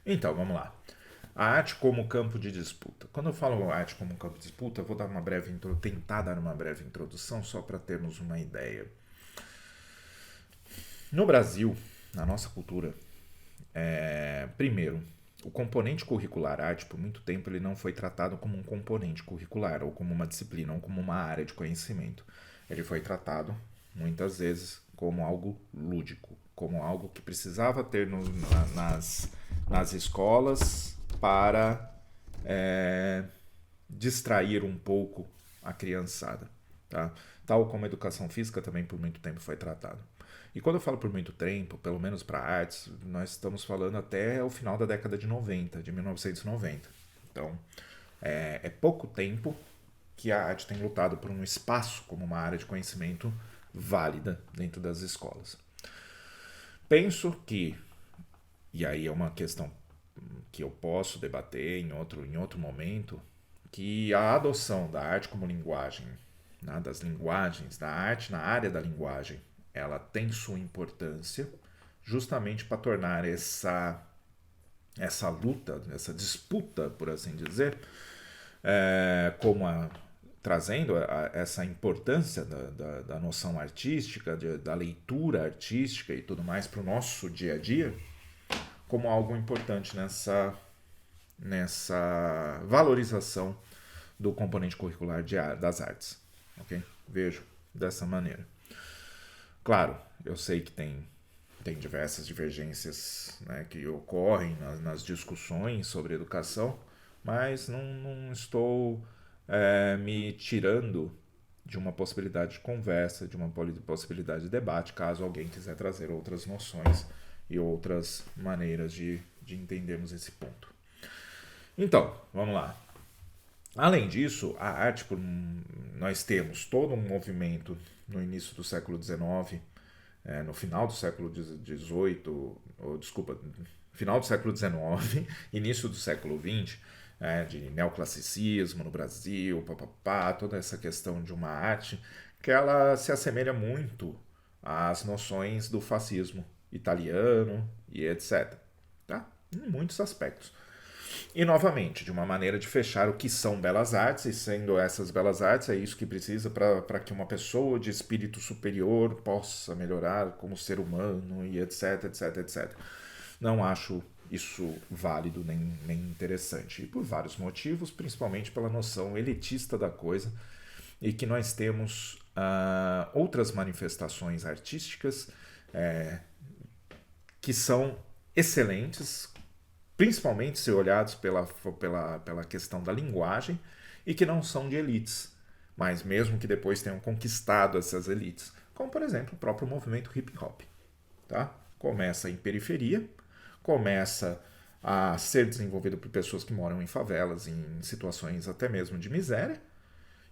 Então, vamos lá. A arte como campo de disputa. Quando eu falo arte como campo de disputa, eu vou dar uma breve tentar dar uma breve introdução só para termos uma ideia. No Brasil, na nossa cultura, primeiro, o componente curricular arte, por muito tempo, ele não foi tratado como um componente curricular, ou como uma disciplina, ou como uma área de conhecimento. Ele foi tratado, muitas vezes, como algo lúdico, como algo que precisava ter nas escolas para distrair um pouco a criançada. Tá? Tal como a educação física também por muito tempo foi tratado. E quando eu falo por muito tempo, pelo menos para artes, nós estamos falando até o final da década de 90, de 1990. Então, é pouco tempo que a arte tem lutado por um espaço como uma área de conhecimento válida dentro das escolas. Penso que, e aí é uma questão que eu posso debater em outro momento, que a adoção da arte como linguagem, né, das linguagens, da arte na área da linguagem, ela tem sua importância justamente para tornar essa luta, essa disputa, por assim dizer, como trazendo essa importância da noção artística, da leitura artística e tudo mais para o nosso dia a dia, como algo importante nessa valorização do componente curricular das artes. Okay? Vejo dessa maneira. Claro, eu sei que tem diversas divergências, né, que ocorrem nas discussões sobre educação, mas não estou me tirando de uma possibilidade de conversa, de uma possibilidade de debate, caso alguém quiser trazer outras noções e outras maneiras de entendermos esse ponto. Então, vamos lá. Além disso, a arte, nós temos todo um movimento no início do século XIX, no final do século XVIII, ou desculpa, final do século XIX, início do século XX, de neoclassicismo no Brasil, papapá, toda essa questão de uma arte que ela se assemelha muito às noções do fascismo italiano e etc. Tá? Em muitos aspectos. E novamente, de uma maneira de fechar o que são belas artes, e sendo essas belas artes, é isso que precisa para que uma pessoa de espírito superior possa melhorar como ser humano e etc, etc, etc. Não acho isso válido nem interessante. E por vários motivos, principalmente pela noção elitista da coisa, e que nós temos outras manifestações artísticas que são excelentes, principalmente se olhados pela questão da linguagem, e que não são de elites, mas mesmo que depois tenham conquistado essas elites, como por exemplo o próprio movimento hip hop. Tá? Começa em periferia, começa a ser desenvolvido por pessoas que moram em favelas, em situações até mesmo de miséria,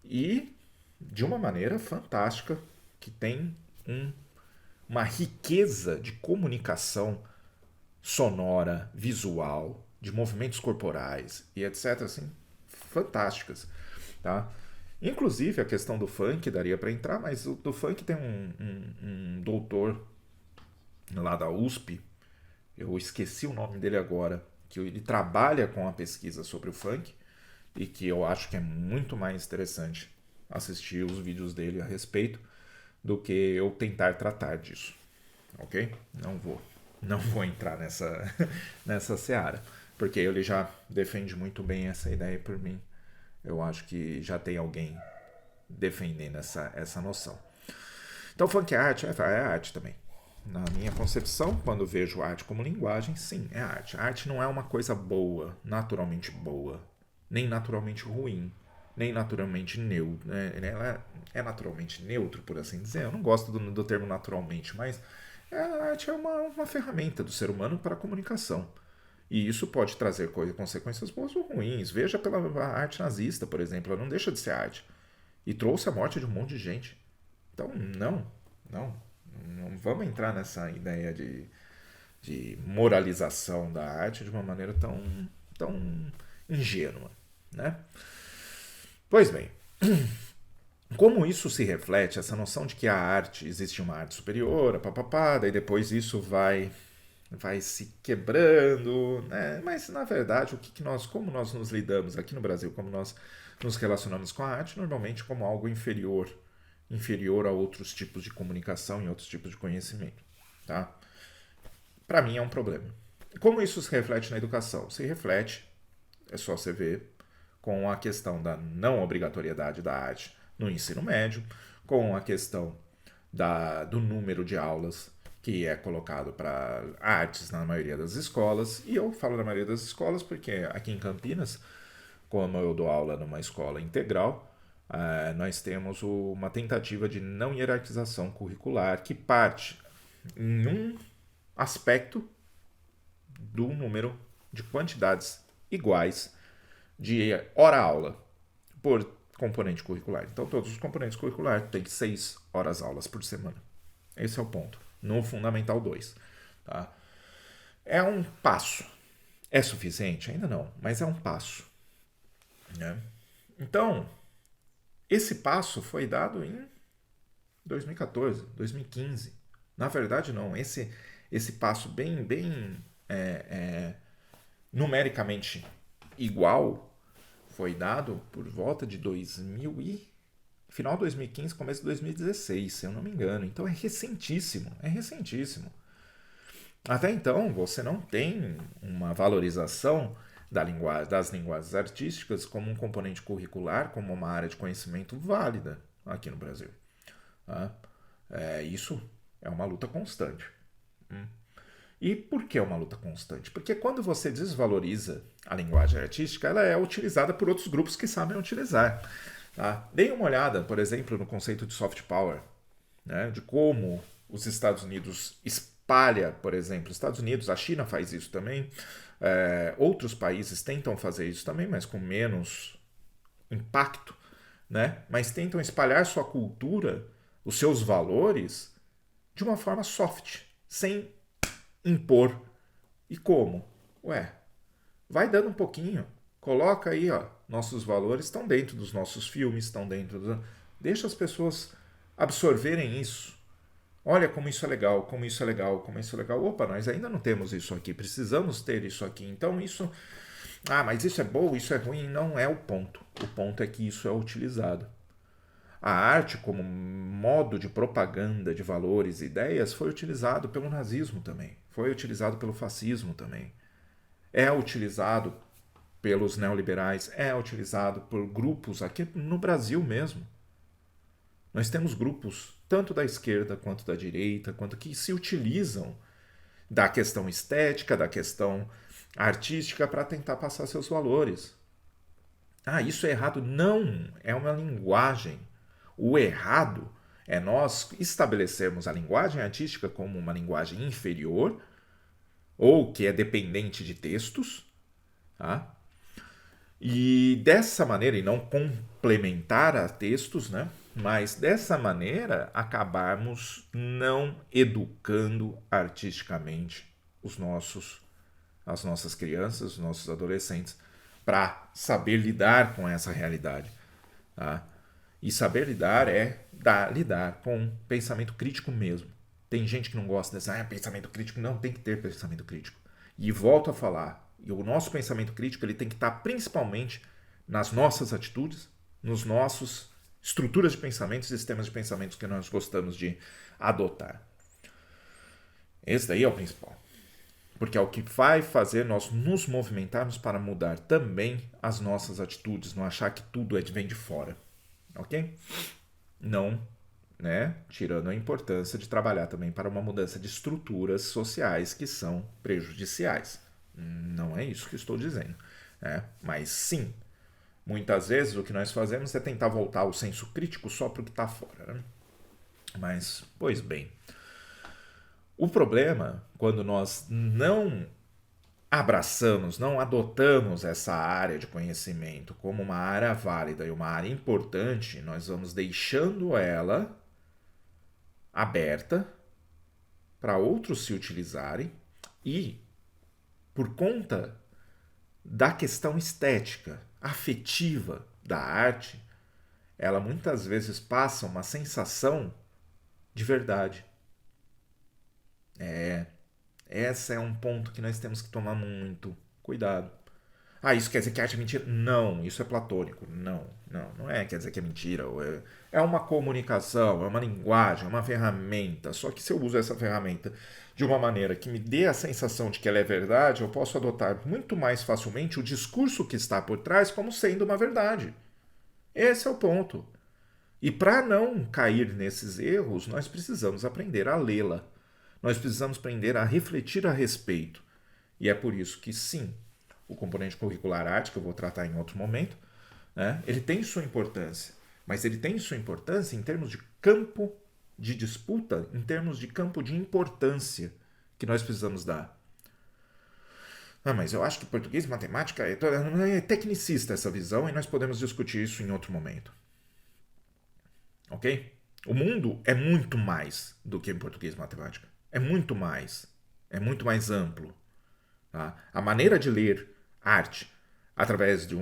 e de uma maneira fantástica, que tem uma riqueza de comunicação sonora, visual, de movimentos corporais e etc. Assim, fantásticas. Tá? Inclusive a questão do funk daria para entrar, mas do funk tem um doutor lá da USP, eu esqueci o nome dele agora, que ele trabalha com a pesquisa sobre o funk e que eu acho que é muito mais interessante assistir os vídeos dele a respeito do que eu tentar tratar disso. Ok? Não vou entrar nessa seara, porque ele já defende muito bem essa ideia por mim. Eu acho que já tem alguém defendendo essa noção. Então, funk é arte? É arte também. Na minha concepção, quando vejo arte como linguagem, sim, é arte. A arte não é uma coisa boa, naturalmente boa, nem naturalmente ruim, nem naturalmente neutro. Ela é naturalmente neutro, por assim dizer. Eu não gosto do termo naturalmente, mas a arte é uma ferramenta do ser humano para a comunicação. E isso pode trazer consequências boas ou ruins. Veja pela arte nazista, por exemplo, ela não deixa de ser arte. E trouxe a morte de um monte de gente. Então, não vamos entrar nessa ideia de moralização da arte de uma maneira tão ingênua, né? Pois bem, como isso se reflete, essa noção de que a arte, existe uma arte superior, papapá, daí depois isso vai vai se quebrando, né? Mas na verdade, como nós nos lidamos aqui no Brasil, como nós nos relacionamos com a arte, normalmente como algo inferior a outros tipos de comunicação e outros tipos de conhecimento, tá? Para mim é um problema. Como isso se reflete na educação? Se reflete, é só você ver, com a questão da não obrigatoriedade da arte no ensino médio, com a questão do número de aulas que é colocado para artes na maioria das escolas. E eu falo da maioria das escolas porque aqui em Campinas, como eu dou aula numa escola integral, nós temos uma tentativa de não hierarquização curricular que parte em um aspecto do número de quantidades iguais de hora-aula por componente curricular. Então, todos os componentes curriculares têm 6 horas-aulas por semana. Esse é o ponto. No Fundamental 2. Tá? É um passo. É suficiente? Ainda não, mas é um passo. Né? Então, esse passo foi dado em 2014, 2015. Na verdade, não. Esse passo bem numericamente igual foi dado por volta de final de 2015, começo de 2016, se eu não me engano. Então é recentíssimo, é recentíssimo. Até então, você não tem uma valorização das linguagens artísticas como um componente curricular, como uma área de conhecimento válida aqui no Brasil. Tá? Isso é uma luta constante. E por que é uma luta constante? Porque quando você desvaloriza a linguagem artística, ela é utilizada por outros grupos que sabem utilizar. Tá? Deem uma olhada, por exemplo, no conceito de soft power, né? De como os Estados Unidos espalha, por exemplo, Estados Unidos, a China faz isso também, outros países tentam fazer isso também, mas com menos impacto, né? Mas tentam espalhar sua cultura, os seus valores, de uma forma soft, sem impor. E como? Ué, vai dando um pouquinho. Coloca aí, ó, nossos valores estão dentro dos nossos filmes, estão dentro do... Deixa as pessoas absorverem isso. Olha como isso é legal, como isso é legal, como isso é legal. Opa, nós ainda não temos isso aqui, precisamos ter isso aqui. Então isso... Ah, mas isso é bom, isso é ruim. Não é o ponto. O ponto é que isso é utilizado. A arte como modo de propaganda de valores e ideias foi utilizado pelo nazismo também. Foi utilizado pelo fascismo também. É utilizado pelos neoliberais, é utilizado por grupos aqui no Brasil mesmo. Nós temos grupos tanto da esquerda quanto da direita, quanto que se utilizam da questão estética, da questão artística para tentar passar seus valores. Ah, isso é errado? Não, é uma linguagem. O errado é nós estabelecermos a linguagem artística como uma linguagem inferior ou que é dependente de textos, tá? E dessa maneira, e não complementar a textos, né? Mas dessa maneira acabarmos não educando artisticamente as nossas crianças, os nossos adolescentes, para saber lidar com essa realidade. Tá? E saber lidar lidar com pensamento crítico mesmo. Tem gente que não gosta desse pensamento crítico. Não, tem que ter pensamento crítico. E volto a falar, e o nosso pensamento crítico ele tem que estar principalmente nas nossas atitudes, nos nossos estruturas de pensamento, sistemas de pensamentos que nós gostamos de adotar. Esse daí é o principal. Porque é o que vai fazer nós nos movimentarmos para mudar também as nossas atitudes, não achar que tudo vem de fora. Ok? Não, né? Tirando a importância de trabalhar também para uma mudança de estruturas sociais que são prejudiciais. Não é isso que estou dizendo. Né? Mas sim, muitas vezes o que nós fazemos é tentar voltar o senso crítico só para o que está fora. Né? Mas, pois bem, o problema, quando nós não abraçamos, não adotamos essa área de conhecimento como uma área válida e uma área importante, nós vamos deixando ela aberta para outros se utilizarem e, por conta da questão estética, afetiva da arte, ela muitas vezes passa uma sensação de verdade. Esse é um ponto que nós temos que tomar muito cuidado. Ah, isso quer dizer que arte é mentira? Não, isso é platônico. Não, não, não é quer dizer que é mentira. É uma comunicação, é uma linguagem, é uma ferramenta. Só que se eu uso essa ferramenta de uma maneira que me dê a sensação de que ela é verdade, eu posso adotar muito mais facilmente o discurso que está por trás como sendo uma verdade. Esse é o ponto. E para não cair nesses erros, nós precisamos aprender a lê-la. Nós precisamos aprender a refletir a respeito. E é por isso que, sim, o componente curricular arte, que eu vou tratar em outro momento, né, ele tem sua importância. Mas ele tem sua importância em termos de campo de disputa, em termos de campo de importância que nós precisamos dar. Ah, mas eu acho que português e matemática é tecnicista essa visão e nós podemos discutir isso em outro momento. Ok? O mundo é muito mais do que em português e matemática. É muito mais. É muito mais amplo. Tá? A maneira de ler arte através de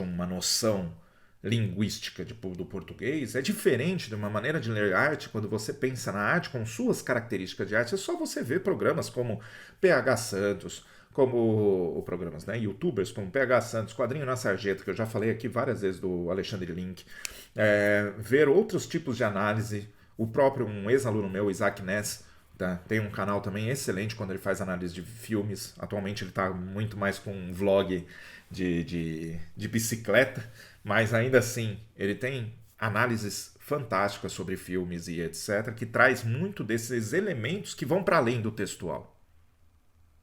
uma noção linguística do português é diferente de uma maneira de ler arte quando você pensa na arte com suas características de arte. É só você ver programas como PH Santos, como programas, né, youtubers como PH Santos, Quadrinho na Sarjeta, que eu já falei aqui várias vezes do Alexandre Link, ver outros tipos de análise, o próprio um ex-aluno meu, Isaac Ness, tá, tem um canal também excelente quando ele faz análise de filmes, atualmente ele está muito mais com um vlog de bicicleta, mas ainda assim ele tem análises fantásticas sobre filmes e etc, que traz muito desses elementos que vão para além do textual,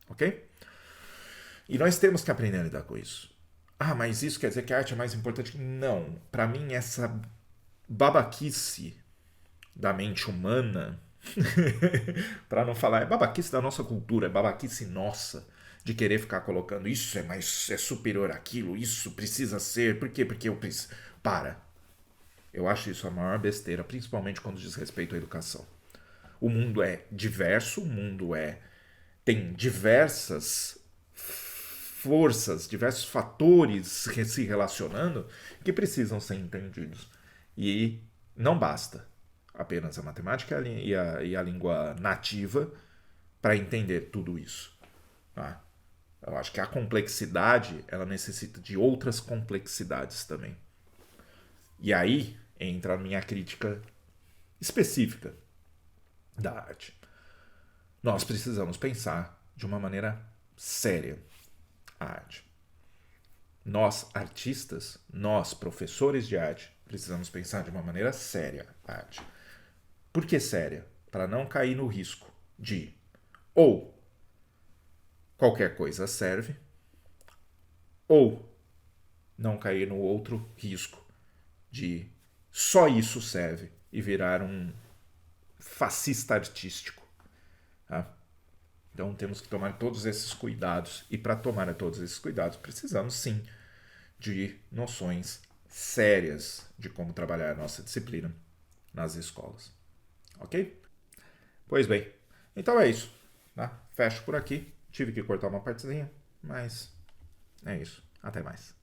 ok? E nós temos que aprender a lidar com isso. Ah, mas isso quer dizer que a arte é mais importante? Não. Para mim, essa babaquice da mente humana, para não falar, é babaquice da nossa cultura, é babaquice nossa, de querer ficar colocando isso é superior àquilo, isso precisa ser, por quê? Porque eu preciso. Para. Eu acho isso a maior besteira, principalmente quando diz respeito à educação. O mundo é diverso, o mundo tem diversas forças, diversos fatores se relacionando que precisam ser entendidos. E não basta apenas a matemática e a língua nativa para entender tudo isso. Tá? Eu acho que a complexidade ela necessita de outras complexidades também. E aí entra a minha crítica específica da arte. Nós precisamos pensar de uma maneira séria a arte. Nós, artistas, nós, professores de arte, precisamos pensar de uma maneira séria a arte. Por que séria? Para não cair no risco de ou qualquer coisa serve, ou não cair no outro risco de só isso serve e virar um fascista artístico. Tá? Então temos que tomar todos esses cuidados. E para tomar todos esses cuidados, precisamos sim de noções sérias de como trabalhar a nossa disciplina nas escolas. Ok? Pois bem, então é isso. Tá? Fecho por aqui. Tive que cortar uma partezinha, mas é isso. Até mais.